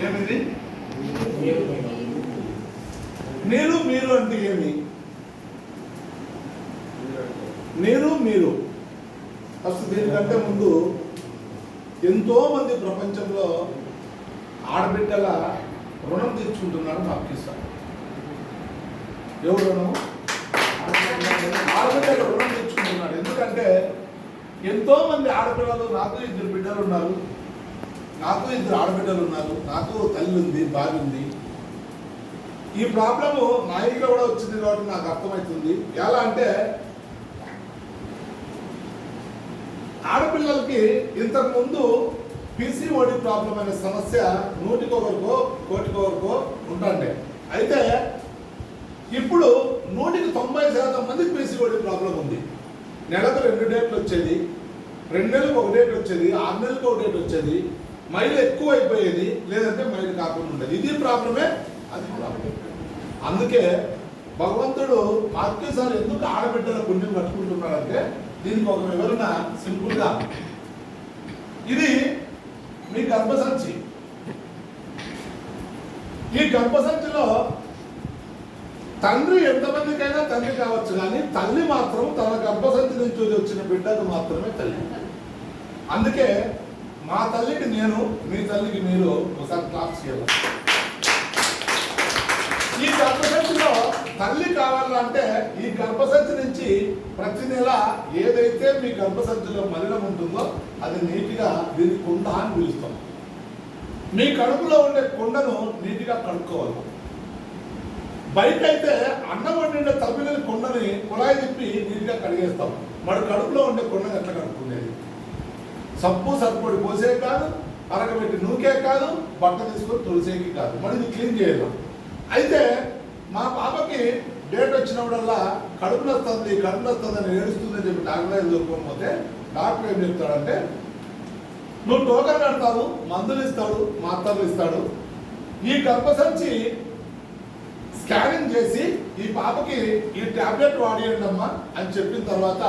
ఏమిది నీరు మీరు అంటే ఏమి? నీరు మీరు అసలు దీనికంటే ముందు ఎంతో మంది ప్రపంచంలో ఆడబిడ్డల రుణం తీర్చుకుంటున్నారు పాకిస్తాన్. ఎవరు రుణం? ఆడబిడ్డల రుణం తీర్చుకుంటున్నాడు. ఎందుకంటే ఎంతో మంది ఆడపిల్లలు, నాకు 2 బిడ్డలు ఉన్నారు, నాకు 2 ఆడబిడ్డలు ఉన్నారు, నాకు తల్లి ఉంది, భార్య ఉంది. ఈ ప్రాబ్లము నా ఇంట్లో కూడా వచ్చింది కాబట్టి నాకు అర్థమవుతుంది. ఎలా అంటే ఆడపిల్లలకి ఇంతకుముందు పీసీఓడి ప్రాబ్లం అనే సమస్య 100కి 1 ఉంటుండే. అయితే ఇప్పుడు 100కి 90% మందికి పీసీఓడి ప్రాబ్లం ఉంది. నెలకు 2 డేట్లు వచ్చేది, 2 నెలలకు 1 డేట్ వచ్చేది, 6 నెలలకు 1 డేట్ వచ్చేది, మైలు ఎక్కువ అయిపోయేది, లేదంటే మైలు కాకుండా ఉండేది. ఇది ప్రాబ్లమే, అది ప్రాబ్లం. అందుకే భగవంతుడు మార్కేసారి ఎందుకు ఆడబిడ్డల పుణ్యం కట్టుకుంటున్నాడంటే దీనికి ఒక వివరణ సింపుల్గా, ఇది మీ గర్భసంచి. ఈ గర్భసంచిలో తండ్రి ఎంతమందికైనా తండ్రి కావచ్చు, కానీ తల్లి మాత్రం తన గర్భసంచి నుంచి వచ్చిన బిడ్డకు మాత్రమే తల్లి. అందుకే మా తల్లికి నేను, మీ తల్లికి మీరు ఒకసారి క్లాప్స్ చేయాలి. ఈ గర్భసంచిలో తల్లి కావాలంటే ఈ గర్భసంచి నుంచి ప్రతి నెల ఏదైతే మీ గర్భసంచిలో మలినం ఉంటుందో అది నీటిగా దీన్ని కుండ అని పిలుస్తాం. మీ కడుపులో ఉండే కుండను నీటిగా కడుక్కోవాలి. బయట అయితే అన్నం వండిన తప్పిన కుండని కుళాయి తిప్పి నీటిగా కడిగేస్తాం. మరి కడుపులో ఉండే కుండని ఎట్లా కడుక్కునేది? సబ్బు సరిపడి పోసే కాదు, అరగబెట్టి నూకే కాదు, బట్ట తీసుకొని తులసేకి కాదు, మరి ఇది క్లీన్ చేయాలి. అయితే మా పాపకి డేట్ వచ్చినప్పుడల్లా కడుపు నొస్తుంది అని ఏడుస్తుందని చెప్పి డాక్టర్ దొరకకపోతే డాక్టర్ ఏం చెప్తాడంటే, నువ్వు టోకన్ కడతావు, మందులు ఇస్తాడు, మాత్రలు ఇస్తాడు, ఈ గర్భసంచి స్కానింగ్ చేసి ఈ పాపకి ఈ టాబ్లెట్ వాడియండి అమ్మా అని చెప్పిన తర్వాత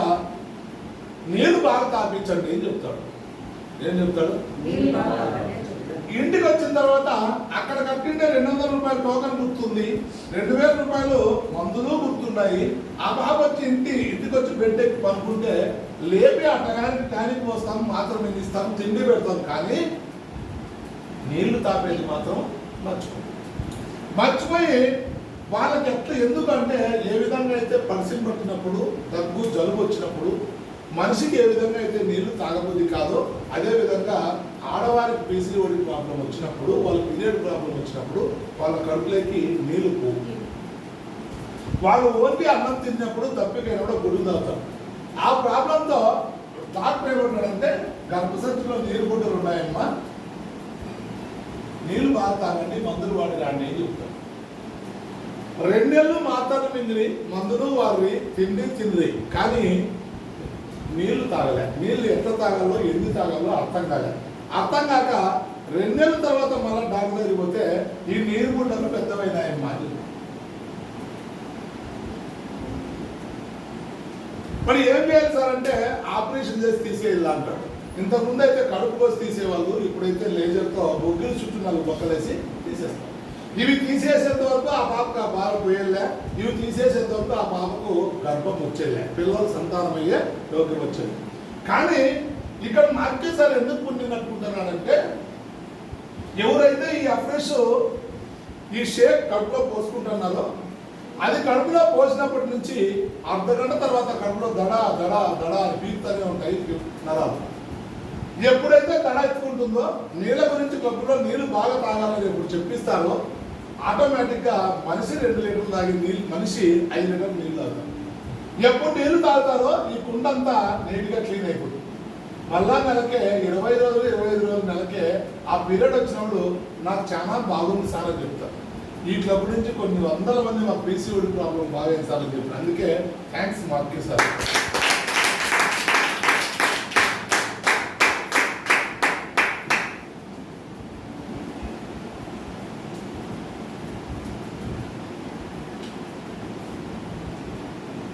నీళ్ళు బాగా తాపించండి అని చెప్తాడు. ఏం చెప్తాడు? ఇంటికి వచ్చిన తర్వాత అక్కడ కట్టింటే 200 రూపాయలు టోకన్ గుర్తుంది, 2000 రూపాయలు మందులు గుర్తున్నాయి. ఆ బాబు వచ్చి ఇంటికి వచ్చి బెడ్ ఎక్కి పనుకుంటే లేపి ఆ టానిక్ పోస్తాం, మాత్రం ఇస్తాం, తిండి పెడతాం, కానీ నీళ్లు తాపేది మాత్రం మర్చిపోయి వాళ్ళకి ఎట్లా, ఎందుకంటే ఏ విధంగా అయితే పరిస్థితి పట్టినప్పుడు, దగ్గు జలుబు వచ్చినప్పుడు మనిషికి ఏ విధంగా అయితే నీళ్లు తాగబుద్ధి కాదో అదే విధంగా ఆడవారికి పీసీఓడి ప్రాబ్లం వచ్చినప్పుడు, వాళ్ళ పీరియడ్ ప్రాబ్లం వచ్చినప్పుడు వాళ్ళ కడుపులోకి నీళ్లు పోవు. వాళ్ళు ఓన్లీ అన్నం తిన్నప్పుడు తప్పికైనా కూడా గుడి తాగుతారు. ఆ ప్రాబ్లంతో డాక్టర్ ఏమంటాడంటే గర్భసంచిలో నీరు గుడ్డలు ఉన్నాయమ్మా, నీళ్లు బాగా తాగండి, మందులు వాడి రాండి అని చెప్తారు. 2 నెలలు మాత్రలు మింగిలి, మందులు వారి తిండి, కానీ నీళ్లు తాగలే. నీళ్లు ఎట్లా తాగాలో, ఎన్ని తాగాలో అర్థం కాక 2 నెలల తర్వాత మళ్ళీ డాక్టర్ దగ్గరికి పోతే ఈ నీరు గుడ్డలు పెద్దవైనాయమ్మా అని. మరి ఏం చేయాలి సార్ అంటే ఆపరేషన్ చేసి తీసేయాలి అంటాడు. ఇంతకుముందు అయితే కడుపు కోసి తీసేవాళ్ళు, ఇప్పుడైతే లేజర్తో బొగ్గులు చుట్టూ 4 బొక్కలేసి తీసేస్తారు. ఇవి తీసేసేంత వరకు ఆ పాపకు ఆ బాధ పోయేలే, ఇవి తీసేసేంత వరకు ఆ పాపకు గర్భం వచ్చేలే, పిల్లలు సంతానం అయ్యే యోగ్యం వచ్చేది. కానీ ఇక్కడ మార్కేసారి ఎందుకు పుణ్యం కట్టుకుంటున్నాడంటే, ఎవరైతే ఈ అఫ్రెష్ ఈ షేక్ కడుపులో పోసుకుంటున్నారో అది కడుపులో పోసినప్పటి నుంచి అర్ధగంట తర్వాత కడుపులో దడా అని పీకుతూనే ఉంటాయి నరాలు. ఎప్పుడైతే దడ ఎత్తుకుంటుందో నీళ్ళ గురించి కడుపులో నీళ్లు బాగా తాగాలని ఎప్పుడు చెప్పిస్తారో ఆటోమేటిక్గా మనిషి 2 లీటర్లు తాగి మనిషి 5 లీటర్లు నీళ్ళు తాగుతారు. ఎప్పుడు నీళ్లు తాగుతారో ఈ కుండంతా నీట్గా క్లీన్ అయిపోతుంది. మళ్ళా నెలకే 20 రోజులు 25 రోజులు నెలకే ఆ పీరియడ్ వచ్చినప్పుడు నాకు చాలా బాగుంది సార్ అని చెప్తారు. ఈ క్లబ్ నుంచి కొన్ని వందల మంది మాకు పీసీఓడి ప్రాబ్లం బాగా సార్ అని చెప్పారు. అందుకే థ్యాంక్స్ మార్కే సార్.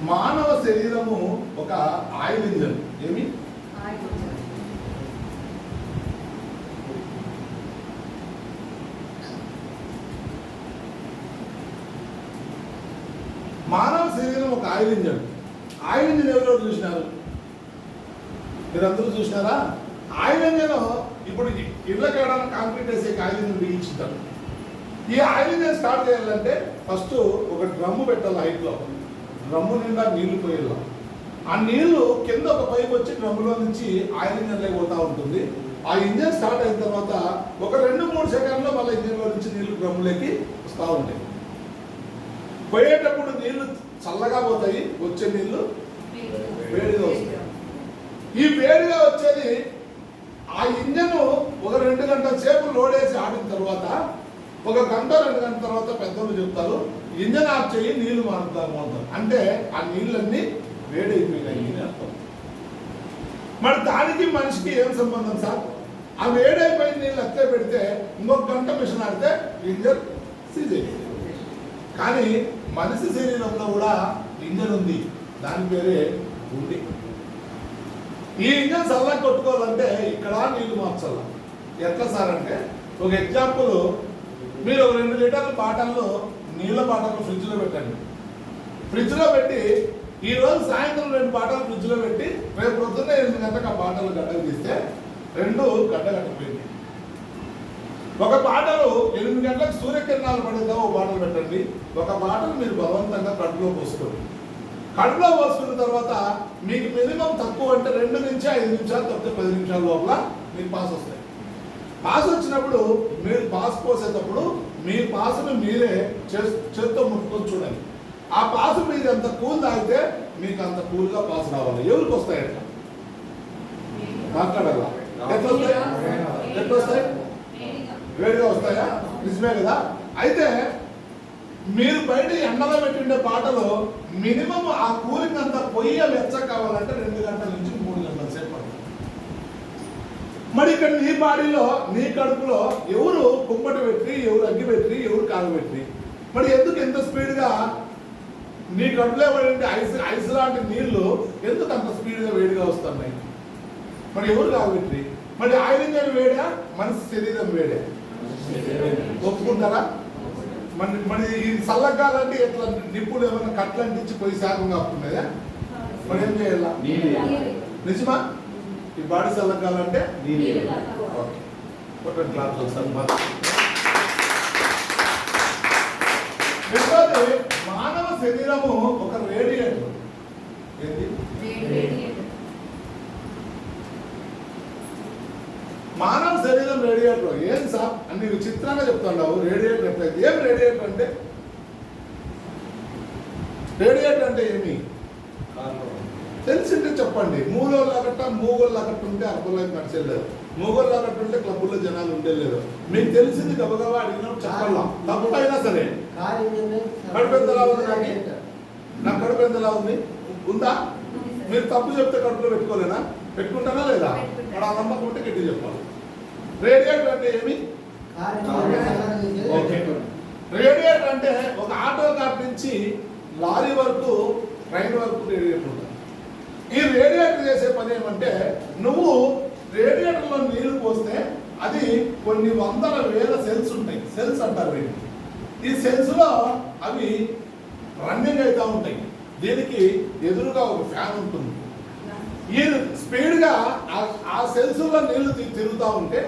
మానవ శరీరము ఒక ఆయిల్ ఇంజన్. ఏమి మానవ శరీరం ఒక ఆయిల్ ఇంజన్. ఆయిల్ ఇంజన్ ఎవరెవరు చూసినారు? మీరందరూ చూసినారా? ఆయిల్ ఇంజన్ ఇప్పుడు ఇళ్ళకి ఏడన్నా కాంక్రీట్ వేసే ఆయిల్ ఇంజన్ బిగించుతారు. ఈ ఆయిల్ ఇంజన్ స్టార్ట్ చేయాలంటే ఫస్ట్ ఒక డ్రమ్ము పెట్టాలి హైట్లో. డ్రమ్ము నిండా నీళ్లు పోయేలా. ఆ నీళ్లు కింద ఒక పైపు వచ్చి డ్రమ్ములో నుంచి ఆయిల్ ఇంజన్లోకి పోతూ ఉంటుంది. ఆ ఇంజన్ స్టార్ట్ అయిన తర్వాత ఒక 2-3 సెకండ్లో మళ్ళీ ఇంజన్లో నుంచి నీళ్లు డ్రమ్ములోకి వస్తూ ఉంటాయి. పోయేటప్పుడు నీళ్లు చల్లగా పోతాయి, వచ్చే నీళ్లు వేడిగా వస్తాయి. ఈ వేడిగా వచ్చేది ఆ ఇంజన్ ఒక 2 గంటల సేపు లోడ్ వేసి ఆడిన తర్వాత, ఒక 1-2 గంటల తర్వాత పెద్దలు చెప్తారు ఇంజన్ ఆఫ్ చేయి, నీళ్లు మారుతాము అంటారు. అంటే ఆ నీళ్ళన్నీ వేడైపోయినాయి అని అర్థం. మరి దానికి మనిషికి ఏం సంబంధం సార్? ఆ వేడైపోయిన నీళ్ళు అట్లే పెడితే ఇంకొక గంట మిషన్ ఆడితే ఇంజన్ సీజ్ అయిపోయింది. కానీ మనిషి శరీరంలో కూడా ఇంజన్ ఉంది, దాని పేరే గుండె. ఈ ఇంజన్ చల్లగా కొట్టుకోవాలంటే ఇక్కడ నీళ్లు మార్చాల. ఎట్లా సార్ అంటే, ఒక ఎగ్జాంపుల్, మీరు ఒక 2 లీటర్ల బాటల్లో నీళ్ళ బాటలు ఫ్రిడ్జ్లో పెట్టండి. ఫ్రిడ్జ్లో పెట్టి ఈరోజు సాయంత్రం 2 బాటలు ఫ్రిడ్జ్లో పెట్టి రేపు పొద్దున్న 8 గంటలకు ఆ బాటలు గడ్డలు తీస్తే 2 గడ్డ కట్టిపోయింది. ఒక బాటలు 8 గంటలకు సూర్యకిరణాలు పడేద్దాం ఒక బాటలు పెట్టండి. ఒక బాటలు మీరు బలవంతంగా కడుపులో పోసుకోండి. కడుపులో పోసుకున్న తర్వాత మీకు మినిమం తక్కువ అంటే 2 నుంచి 5 నిమిషాలు, తప్పితే 10 నిమిషాల లోపల మీకు పాస్ వస్తాయి. పాస్ వచ్చినప్పుడు మీరు పాస్ పోసేటప్పుడు మీ పాసును మీరే చేత్తో ముట్టుకొని చూడండి. ఆ పాసు మీద ఎంత కూల్ తాగితే మీకు అంత కూల్గా పాస్ రావాలి. ఎవరికి వస్తాయి? ఎట్లా మాట్లాడాలా? ఎట్లా వస్తాయి? ఎట్లా వస్తాయి? వేడిగా వస్తాయా? నిజమే కదా. అయితే మీరు బయట ఎండలో పెట్టిండే బాటలో మినిమం ఆ కూలింగ్ అంతా పొయ్యి వెచ్చ కావాలంటే 2 గంటల నుంచి 3 గంటల సేపు పడుతుంది. మరి ఇక్కడ నీ బాడీలో, నీ కడుపులో ఎవరు కుంపటి పెట్టి, ఎవరు అగ్గి పెట్టి, ఎవరు కాగబెట్టి, మరి ఎందుకు ఎంత స్పీడ్గా నీ కడుపులో పడి ఐస్ లాంటి నీళ్లు ఎందుకు అంత స్పీడ్గా వేడిగా వస్తున్నాయి? మరి ఎవరు కాగబెట్టి? మరి ఆయిల్ ఇంజన్ వేడా, మనిషి శరీరం వేడే? ఒప్పుకుంటారా? మరి ఈ చల్లగాలంటే ఎట్లా నిప్పులు ఏమైనా కట్లు అంటించి పోయి శాఖం కాపుతున్నాయా? మరి ఏం చేయాల? నిజమా? ఈ బాడీ చల్లగాలంటే మానవ శరీరము ఒక రేడియేటర్. ఏంటి? మానవ శరీరం రేడియేటర్. ఏం సార్ అన్ని విచిత్రంగా చెప్తున్నావు. రేడియేటర్ ఎట్లయితే ఏం రేడియేటర్ అంటే? రేడియేటర్ అంటే ఏమి తెలిసింటే చెప్పండి. మూగోళ్ళు లాగట్టు ఉంటే అర్థంలోకి నడిచేలేదు. మూగోళ్ళు లాగట్టు ఉంటే క్లబ్బుల్లో జనాలు ఉండేలేదు. మీకు తెలిసింది గబగబా అడిగినప్పుడు చెప్పాలా, తప్పైనా సరే. కడుపు ఎంతలా ఉంది? నాకు కడుపు ఎంతలా ఉంది? ఉందా? మీరు తప్పు చెప్తే కడుపులో పెట్టుకోలేనా? పెట్టుకుంటానా లేదా? మన నమ్మకం ఉంటే గట్టి చెప్పాలి. రేడియేటర్ అంటే ఏమి? ఓకే, రేడియేటర్ అంటే ఒక ఆటో కార్ నుంచి లారీ వరకు, ట్రైన్ వరకు రేడియేటర్ ఉంటుంది. ఈ రేడియేటర్ చేసే పని ఏమంటే, నువ్వు రేడియేటర్లో నీళ్లు పోస్తే అది కొన్ని 100,000 సెల్స్ ఉంటాయి. సెల్స్ అంటారు వీటిని. ఈ సెల్స్లో అవి రన్నింగ్ అవుతూ ఉంటాయి. దీనికి ఎదురుగా ఒక ఫ్యాన్ ఉంటుంది. ఈ స్పీడ్గా ఆ సెల్స్లో నీళ్లు తిరుగుతూ ఉంటే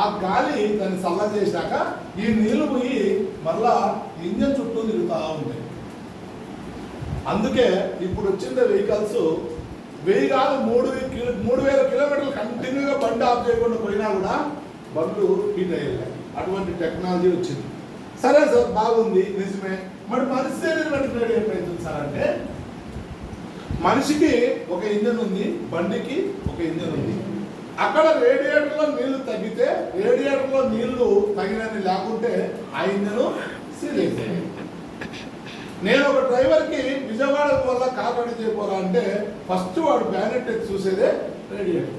ఆ గాలి దాన్ని చల్ల చేశాక ఈ నీళ్లు పోయి మళ్ళా ఇంజన్ చుట్టూ తిరుగుతూ ఉంటాయి. అందుకే ఇప్పుడు వచ్చిన వెహికల్స్ 1000 కాదు 3,000 కిలోమీటర్లు కంటిన్యూగా బండి ఆఫ్ చేయకుండా పోయినా కూడా బండ్లు హీట్ అయ్యాయి. అటువంటి టెక్నాలజీ వచ్చింది. సరే సార్, బాగుంది, నిజమే. మరి మనిషి శరీరం ఎట్లయితుంది సార్ అంటే, మనిషికి ఒక ఇంజన్ ఉంది, బండికి ఒక ఇంజన్ ఉంది. అక్కడ రేడియేటర్లో నీళ్లు తగ్గితే, రేడియేటర్లో నీళ్లు తగినని లేకుంటే ఆ ఇంజన్ సీజ్ అయిపోయింది. నేను ఒక డ్రైవర్కి విజయవాడ వల్ల కార్ రెడీ చేయకపోరా అంటే ఫస్ట్ వాడు బ్యానెట్ ఎత్తి చూసేదే రేడియేటర్.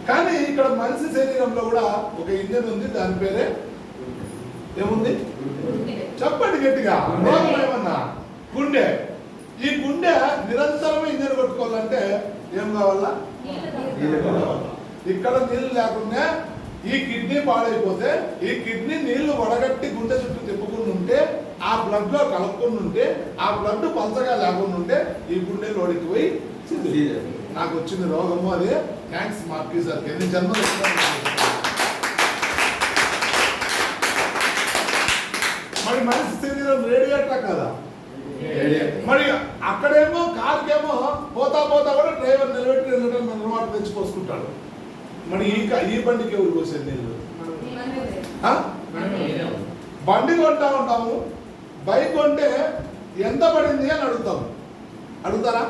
కానీ ఇక్కడ మనిషి శరీరంలో కూడా ఒక ఇంజన్ ఉంది, దాని పేరే ఏముంది? చెప్పండి గట్టిగా. ఏమన్నా? గుండె. ఈ గుండె నిరంతరం ఇంజన్ కొట్టుకోవాలంటే ఏం కావాలా? ఇక్కడ నీళ్లు లేకుండా ఈ కిడ్నీ పాడైపోతే, ఈ కిడ్నీ నీళ్లు వడగట్టి గుండె చుట్టూ తిప్పుకుంటూ ఉంటే ఆ బ్లడ్ లో కలుపుకొని ఉంటే ఆ బ్లడ్ పలచగా లేకుండా ఉంటే ఈ గుండె లోడికి పోయి నాకు వచ్చిన రోగము అదే థ్యాంక్స్ మార్కి సార్ ఎన్ని జన్మలు మరి మనిషి శరీరం రేడియేటర్ కదా మరి అక్కడేమో కారుకేమో పోతా పోతా కూడా డ్రైవర్ నిలబెట్టి 2 లీటర్ల మినరల్ వాటర్ తెచ్చి పోసుకుంటాడు. మరి ఈ బండికి ఎవరు పోసేది నీళ్ళు? బండి కొంటా ఉంటాము, బైక్ కొంటే ఎంత పడింది అని అడుగుతాము. అడుగుతారా?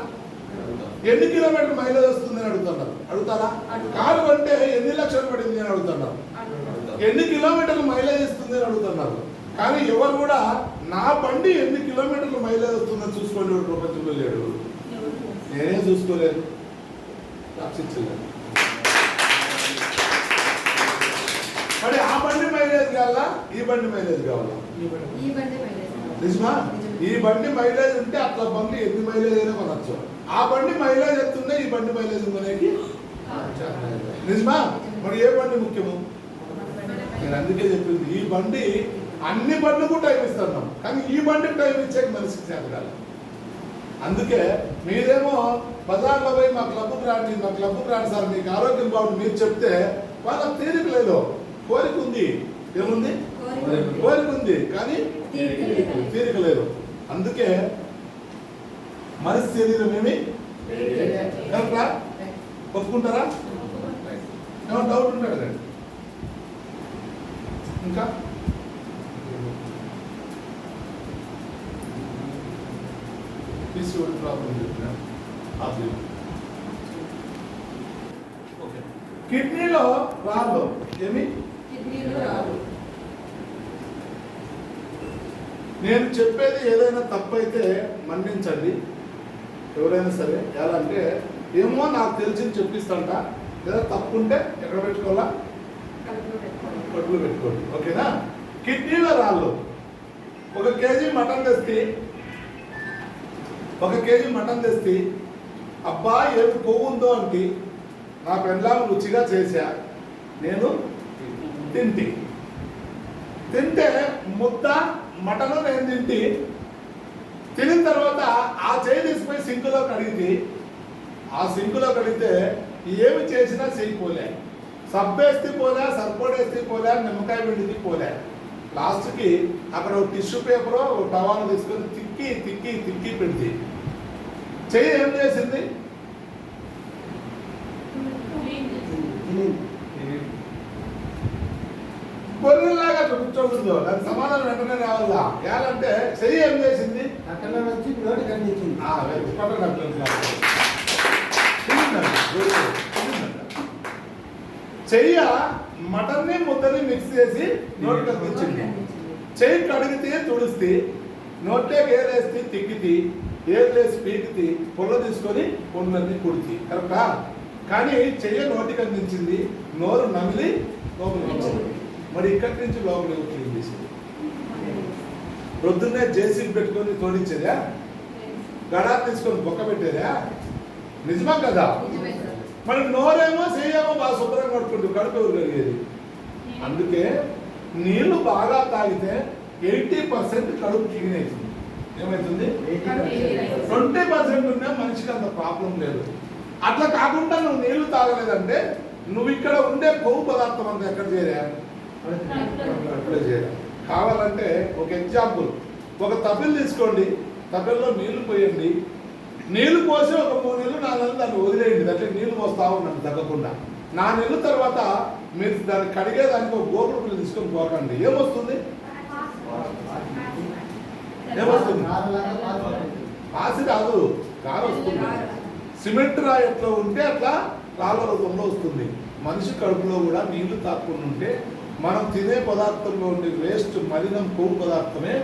ఎన్ని కిలోమీటర్ మైలేజ్ వస్తుంది అని అడుగుతున్నారు. అడుగుతారా? కారు కొంటే ఎన్ని లక్షలు పడింది అని అడుగుతున్నారు. ఎన్ని కిలోమీటర్లు మైలేజ్ ఇస్తుంది అని అడుగుతున్నారు. కానీ ఎవరు కూడా నా బండి ఎన్ని కిలోమీటర్లు మైలేజ్ వస్తుందని చూసుకోండి ప్రపంచంలో లేడు. నేనే చూసుకోలేదు, రక్షించలేదు. మరి ఆ బండి మైలేజ్ కావాలా, ఈ బండి మైలేజ్ కావాలా? నిజమా? ఈ బండి మైలేజ్ ఉంటే అట్లా బండి ఎన్ని మైలేజ్ అయినా కొనొచ్చు. ఆ బండి మైలేజ్ ఎత్తుండే ఈ బండి మైలేజ్ కొనేకి నిజమా? మరి ఏ బండి ముఖ్యము? నేను అందుకే చెప్పింది ఈ బండి అన్ని బండ్లకు టైం ఇస్తున్నాం, కానీ ఈ బండికి టైం ఇచ్చాక మనిషికి చేతగాలి. అందుకే మీరేమో బజార్లో పోయి మా క్లబ్కు రాండి సార్ మీకు ఆరోగ్యం బాగుంది మీరు చెప్తే వాళ్ళకి తీరిక లేదు, కోరిక ఉంది. ఏముంది? కోరిక ఉంది కానీ తీరిక లేదు. అందుకే మనిషి శరీరం ఏమి కరెక్టా? ఒప్పుకుంటారా? ఏమన్నా డౌట్ ఉంటాడు కదండి. ఇంకా PCOD ప్రాబ్లం చెప్పినా ఓకే. కిడ్నీలో రాదు ఏమి? నేను చెప్పేది ఏదైనా తప్పైతే మన్నించండి ఎవరైనా సరే. ఎలా అంటే ఏమో నాకు తెలిసింది చెప్పిస్తాంట, లేదా తప్పుంటే ఎక్కడ పెట్టుకోవాలా? కడుపులో పెట్టుకోండి. ఓకేనా? కిడ్నీలో రాళ్ళు. 1 కేజీ మటన్ తెస్తే అబ్బా ఏమి కొవ్వు ఉందో అంటే నా పెండ్లాము రుచిగా చేశా, నేను తింటే ముద్ద మటను నేను తినిన తర్వాత ఆ చేయి తీసిపోయి సింకులో కడిగితే ఆ సింకులో కడిగితే ఏమి చేసినా చేయకపోలే, సబ్బేస్తే పోలే, సర్పోడేస్తే పోలే, నిమ్మకాయ పిండికి పోలే. లాస్ట్కి అక్కడ ఒక టిష్యూ పేపర్ ఒక టవాలు తీసుకొని తిక్కి పెడితే చెయ్యి ఏం చేసింది? గొర్రెలాగా కూర్చోకూడదు, దానికి సమాధానం వెంటనే రావాలా. ఎలాంటే చెయ్యి ఏం చేసింది? చెయ్య మటన్ని ముద్దని మిక్స్ చేసి నోటి కనిపించింది. చెయ్యి కడిగితే తుడిస్తే, నోట్లోకి ఏరేస్తే తిక్కితి, ఏర్లేసి పీకితి, పొల్ల తీసుకొని పొన్నన్ని కుడితి. కరెక్టా? కానీ చెయ్య నోటికి అందించింది, నోరు నమిలి లోపలికి. మరి ఇక్కడి నుంచి లోపలికి క్లీన్ చేసింది. ప్రొద్దున్నే జేసీబీ పెట్టుకొని తోడించేదా? గడా తీసుకొని బొక్క పెట్టేదా? నిజమా కదా? మరి నోరేమో చెయ్యేమో బాగా శుభ్రంగా కడుక్కుంటూ కడుపు కలిగేది. అందుకే నీళ్లు బాగా తాగితే 80% కడుపు క్లీన్ అవుతుంది. ఏమవుతుంది? 20% ఉన్నా మనిషికి అంత ప్రాబ్లం లేదు. అట్లా కాకుండా నువ్వు నీళ్లు తాగలేదంటే నువ్వు ఇక్కడ ఉండే కొవ్వు పదార్థం అంతా ఎక్కడ చేరా? అక్కడే చేరా. కావాలంటే ఒక ఎగ్జాంపుల్, ఒక తపిల్ తీసుకోండి, తపిల్లో నీళ్లు పోయండి, నీళ్లు పోసి ఒక 3 నెలలు 4 నెలలు దాన్ని వదిలేయండి. దాంట్లో నీళ్లు పోస్తా ఉన్నాను తగ్గకుండా. 4 నెలల తర్వాత మీరు దాన్ని కడిగేదానికి ఒక గోకుడు పిల్లలు తీసుకొని పోకండి. ఏమొస్తుంది? పాసి రాదు, కారు వస్తుంది. సిమెంట్ రాయి ఎట్లా ఉంటే అట్లా రాళ్ళ రూపంలో వస్తుంది. మనిషి కడుపులో కూడా నీళ్లు తాకుండా ఉంటే మనం తినే పదార్థంలో ఉండే వేస్ట్ మలినం కొవ్వు పదార్థమే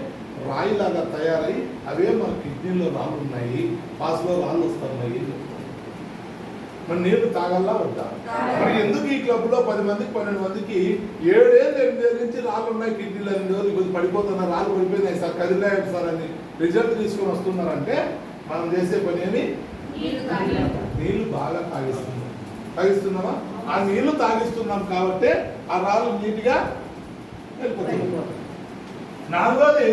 రాయిలాగా తయారై అవే మన కిడ్నీలో రాళ్ళు ఉన్నాయి, పాసులో రాళ్ళు వస్తున్నాయి. మన నీళ్లు తాగల్లా వద్దా? మరి ఎందుకు ఈ క్లబ్లో 10 మందికి 12 మందికి 7 ఏళ్ళు 8 ఏళ్ళ నుంచి రాళ్ళు ఉన్నాయి కిడ్నీలో, 8 రోజులు కొంచెం పడిపోతున్నారు, రాళ్ళు పడిపోయినాయి సార్, కదిలాయి సార్ అని రిజల్ట్ తీసుకొని వస్తున్నారంటే మనం చేసే పని ఏమి? నీళ్లు బాగా తాగిస్తున్నామా? ఆ నీళ్లు తాగిస్తున్నాం కాబట్టి ఆ రాళ్ళు నీట్గా వెళ్ళిపోతుంది. 4వది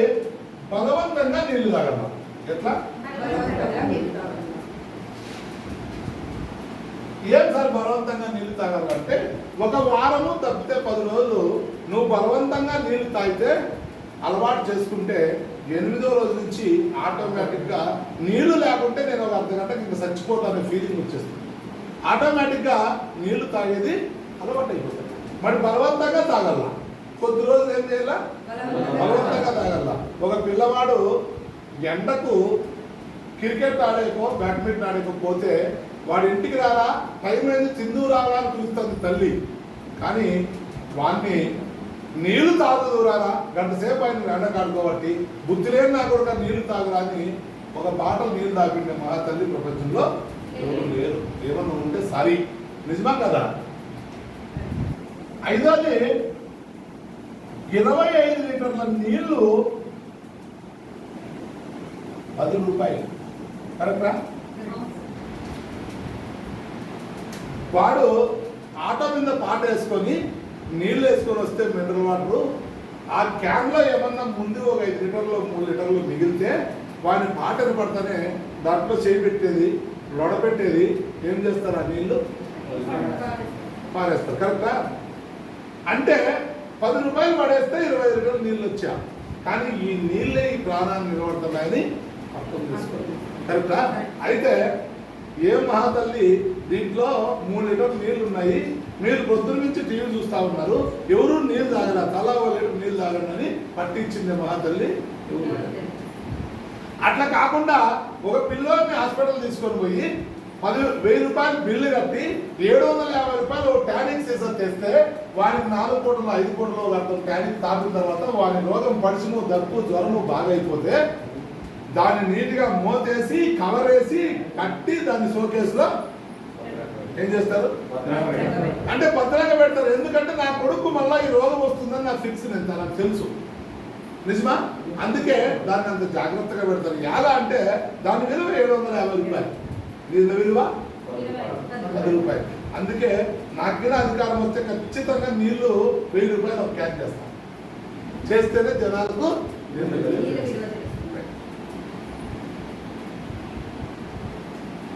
బలవంతంగా నీళ్లు తాగల. ఎట్లా? ఏం సార్ బలవంతంగా నీళ్లు తాగాలంటే, ఒక వారము తప్పితే 10 రోజులు నువ్వు బలవంతంగా నీళ్లు తాగితే అలవాటు చేసుకుంటే 8వ రోజు నుంచి ఆటోమేటిక్గా నీళ్లు లేకుంటే నేను ఒక అర్ధగంటకి ఇంకా చచ్చిపోతానే ఫీలింగ్ వచ్చేస్తుంది. ఆటోమేటిక్గా నీళ్లు తాగేది అలవాటు అయిపోతుంది. మరి బలవంతంగా తాగల. కొద్ది రోజులు ఏం చేయాల? బలవంతంగా తాగల. ఒక పిల్లవాడు ఎండకు క్రికెట్ ఆడేకో బ్యాడ్మింటన్ ఆడేకపోతే వాడి ఇంటికి రాలా, టైం అనేది తిందు రాలా అని చూస్తుంది తల్లి. కానీ వాడిని నీళ్లు తాగుదురారా, గంట సేపు ఆయన ఎండకాడుకోబట్టి బుద్ధి లేని నా కూడా నీళ్లు తాగురా అని ఒక బాటలు నీళ్లు తాపిండే మా తల్లి ప్రపంచంలో ఎవరు లేరు. ఏమన్నా ఉంటే సారీ. నిజమా కదా? ఐదోది 25 లీటర్ల నీళ్లు 10 రూపాయలు. కరెక్టా? వాడు ఆటో మీద పాట వేసుకొని నీళ్ళు వేసుకొని వస్తే మినరల్ వాటర్ ఆ క్యాన్లో ఏమన్నా ముందు ఒక 5 లీటర్లు 3 లీటర్లు మిగిలితే వాడిని పాటను పడితేనే దాంట్లో చేయి పెట్టేది, లొడపెట్టేది. ఏం చేస్తారు? ఆ నీళ్లు పారేస్తారు. కరెక్టా? అంటే 10 రూపాయలు పడేస్తే 25 లీటర్లు నీళ్ళు వచ్చా. కానీ ఈ నీళ్ళే ఈ ప్రాణాన్ని నిలబడుతున్నాయని అర్థం చేసుకోండి. కరెక్టా? అయితే ఏ మహాతల్లి దీంట్లో 3 లీటర్లు నీళ్లు ఉన్నాయి, మీరు పొద్దున్న నుంచి టీవీ చూస్తూ ఉన్నారు, ఎవరు నీళ్ళు తాగరా, తలా 1 లీటర్ నీళ్ళు తాగండి అని పట్టించింది మహాతల్లి. అట్లా కాకుండా ఒక పిల్లోని హాస్పిటల్ తీసుకొని పోయి 10,000 రూపాయలు బిల్లు కట్టి 750 రూపాయలు టానిక్ సీసా తెస్తే వానికి 4 పూటలు 5 పూటలు అర్థం టానిక్ తాగిన తర్వాత వాని రోగం పడిచిను దగ్గు జ్వరము బాగా అయిపోతే దాన్ని నీట్గా మోతేసి కవర్ వేసి కట్టి దాన్ని షోకేస్లో ఏం చేస్తారు? అంటే భద్రంగా పెడతారు. ఎందుకంటే నా కొడుకు మళ్ళీ ఈ రోగం వస్తుందని నాకు ఫిక్స్ నాకు తెలుసు. నిజమా? అందుకే దాన్ని అంత జాగ్రత్తగా పెడతారు. ఎలా అంటే దాని విలువ 750 రూపాయలు, దీని విలువ 10 రూపాయలు. అందుకే నాకు అధికారం వస్తే ఖచ్చితంగా నీళ్లు 1000 రూపాయలు ఒక క్యాన్ చేస్తాను. చేస్తేనే జనాలకు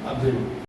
అర్థం.